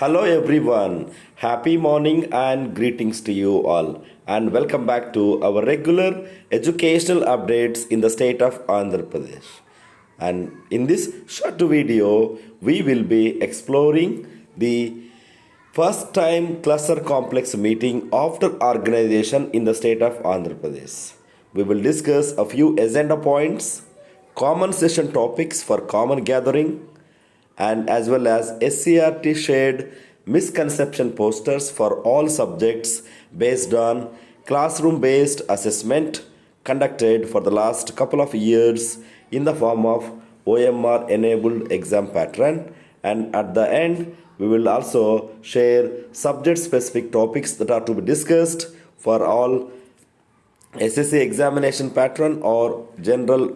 Hello everyone, happy morning and greetings to you all, and welcome back to our regular educational updates in the state of Andhra Pradesh. And in this short video, we will be exploring the first time cluster complex meeting after organization in the state of Andhra Pradesh. We will discuss a few agenda points, common session topics for common gathering, and as well as SCRT shared misconception posters for all subjects based on classroom based assessment conducted for the last couple of years in the form of OMR enabled exam pattern. And at the end, we will also share subject specific topics that are to be discussed for all SSC examination pattern or general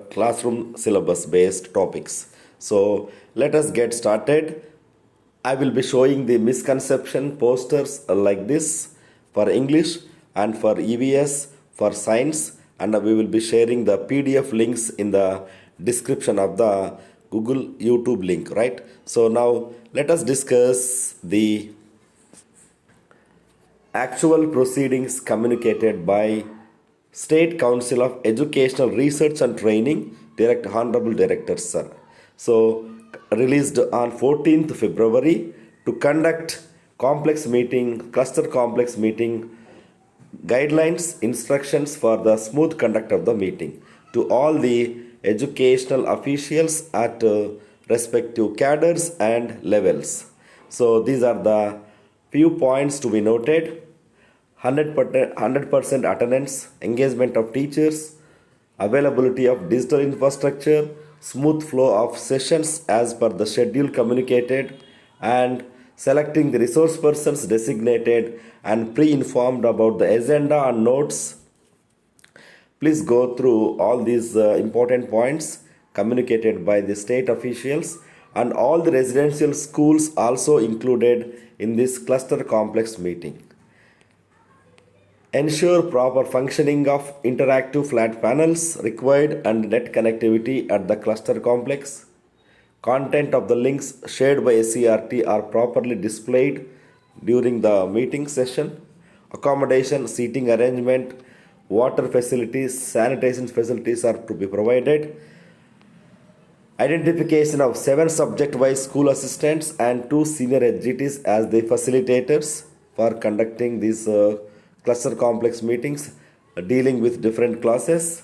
classroom syllabus based topics. So let us get started. I will be showing the misconception posters like this for English and for EVS, for science, and we will be sharing the PDF links in the description of the Google YouTube link, right? So now let us discuss the actual proceedings communicated by State Council of Educational Research and Training, Honorable Director Sir. So released on 14th February to conduct cluster complex meeting guidelines, instructions for the smooth conduct of the meeting to all the educational officials at respective cadres and levels. So these are the few points to be noted. 100% attendance, engagement of teachers, availability of digital infrastructure, smooth flow of sessions as per the schedule communicated, and selecting the resource persons designated and pre-informed about the agenda and notes. Please go through all these important points communicated by the state officials, and all the residential schools also included in this cluster complex meeting. Ensure proper functioning of interactive flat panels required and net connectivity at the cluster complex. Content of the links shared by SCRT are properly displayed during the meeting session. Accommodation, seating arrangement, water facilities, sanitation facilities are to be provided. Identification of 7 subject-wise school assistants and 2 senior HGTs as the facilitators for conducting these cluster complex meetings dealing with different classes.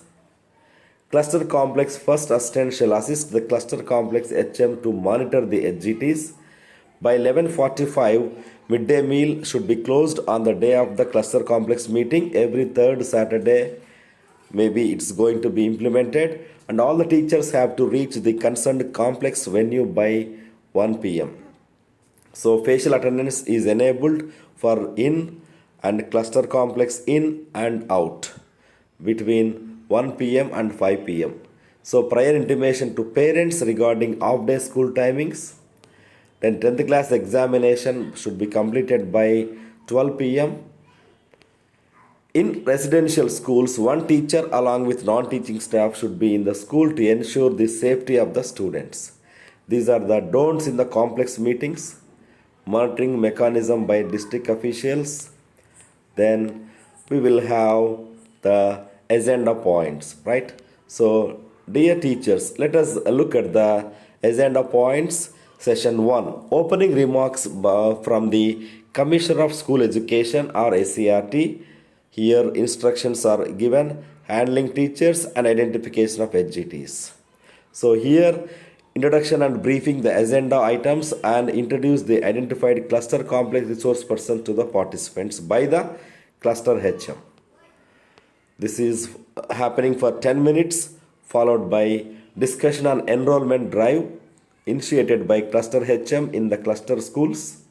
Cluster complex first assistant shall assist the cluster complex HM to monitor the HGTs. By 11:45, midday meal should be closed on the day of the cluster complex meeting. Every third Saturday, maybe it's going to be implemented, and all the teachers have to reach the concerned complex venue by 1 p.m. So facial attendance is enabled for in and cluster complex in and out between 1 p.m. and 5 p.m. So prior intimation to parents regarding off-day school timings. Then 10th class examination should be completed by 12 p.m. In residential schools, one teacher along with non-teaching staff should be in the school to ensure the safety of the students. These are the don'ts in the complex meetings. Monitoring mechanism by district officials. Then we will have the agenda points, right? So dear teachers, let us look at the agenda points. Session 1, opening remarks from the Commissioner of School Education or SCRT. Here instructions are given, handling teachers and identification of HGTs. So here introduction and briefing the agenda items and introduce the identified cluster complex resource person to the participants by the cluster HM. This is happening for 10 minutes, followed by discussion on enrollment drive initiated by cluster HM in the cluster schools.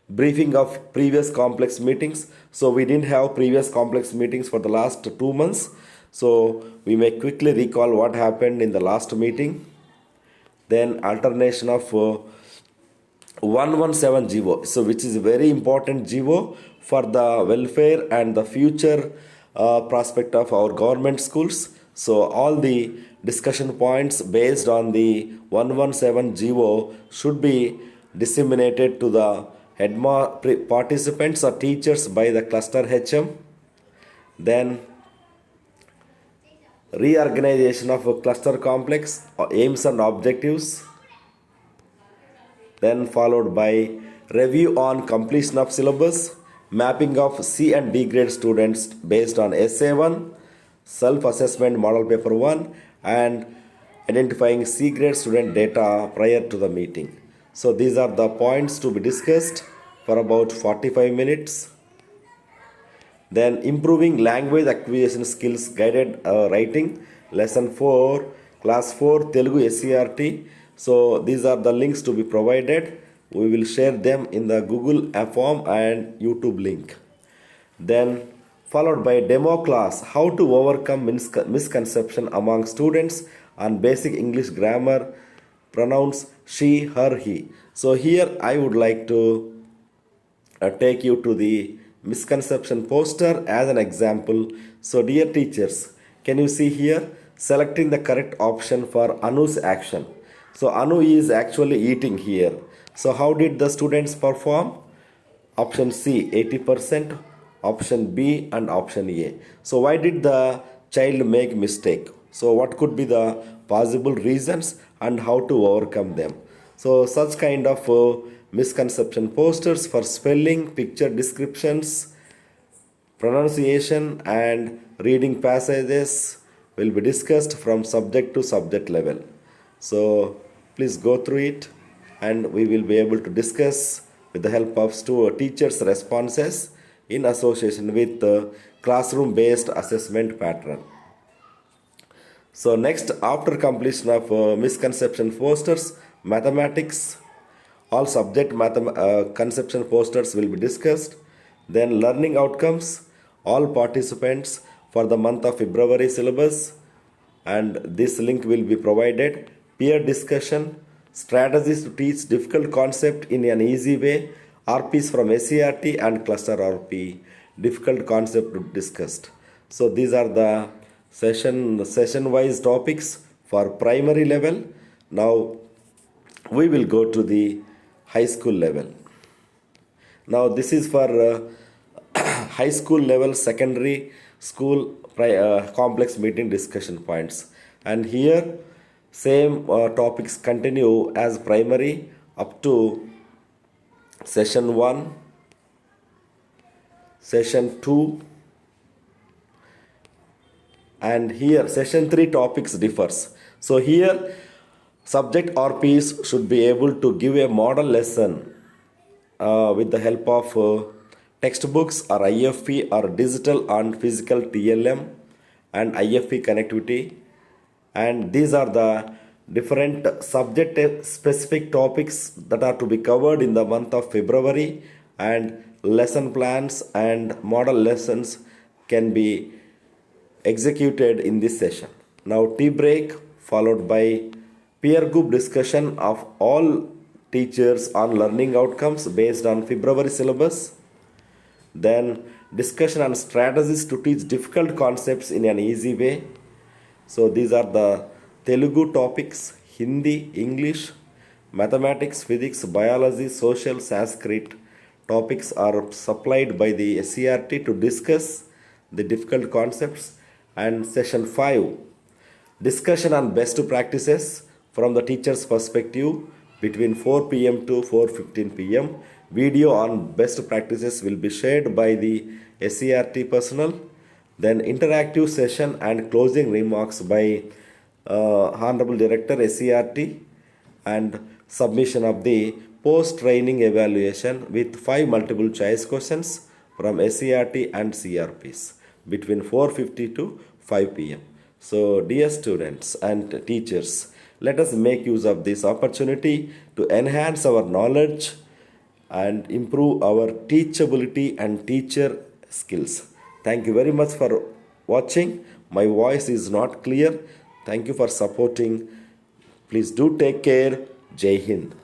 Briefing of previous complex meetings. So we didn't have previous complex meetings for the last 2 months. So we may quickly recall what happened in the last meeting. Then alternation of 117 GO, so which is a very important GO for the welfare and the future prospect of our government schools. So all the discussion points based on the 117 GO should be disseminated to the participants or teachers by the cluster HM. Then reorganization of a cluster complex, aims and objectives. Then followed by review on completion of syllabus, mapping of C and D grade students based on Essay 1, self-assessment model paper 1, and identifying C grade student data prior to the meeting. So these are the points to be discussed for about 45 minutes. Then improving language acquisition skills, guided writing, lesson 4, class 4 Telugu SCRT. So these are the links to be provided. We will share them in the Google form and YouTube link. Then followed by demo class, how to overcome misconception among students on basic English grammar, pronouns she, her, he. So here I would like to take you to the misconception poster as an example. So dear teachers, can you see here selecting the correct option for Anu's action. So Anu is actually eating here. So how did the students perform? Option C 80%, option B and option A. So why did the child make mistake? So what could be the possible reasons and how to overcome them? So such kind of misconception posters for spelling, picture descriptions, pronunciation and reading passages will be discussed from subject to subject level. So please go through it and we will be able to discuss with the help of teachers' responses in association with the classroom based assessment pattern. So next, after completion of misconception posters, mathematics, all subject conception posters will be discussed. Then learning outcomes, all participants for the month of February syllabus, and this link will be provided. Peer discussion, strategies to teach difficult concept in an easy way, RPs from SCRT and cluster RP, difficult concept discussed. So these are the session wise topics for primary level. Now we will go to the high school level. Now this is for high school level, secondary school complex meeting discussion points, and here same topics continue as primary up to session 1, session 2, and here session 3 topics differs. So here subject RPs should be able to give a model lesson with the help of textbooks or IFP or digital and physical TLM and IFP connectivity. And these are the different subject specific topics that are to be covered in the month of February, and lesson plans and model lessons can be executed in this session. Now tea break followed by peer group discussion of all teachers on learning outcomes based on February syllabus. Then discussion on strategies to teach difficult concepts in an easy way. So these are the Telugu topics, Hindi, English, mathematics, physics, biology, social, Sanskrit topics are supplied by the SCRT to discuss the difficult concepts. And session 5, discussion on best practices from the teacher's perspective between 4 p.m. to 4:15 p.m. Video on best practices will be shared by the SCRT personnel. Then interactive session and closing remarks by Honorable Director SCRT, and submission of the post-training evaluation with 5 multiple choice questions from SCRT and CRPs between 4:50 to 5 p.m. So dear students and teachers, let us make use of this opportunity to enhance our knowledge and improve our teachability and teacher skills. Thank you very much for watching. My voice is not clear. Thank you for supporting. Please do take care. Jai Hind.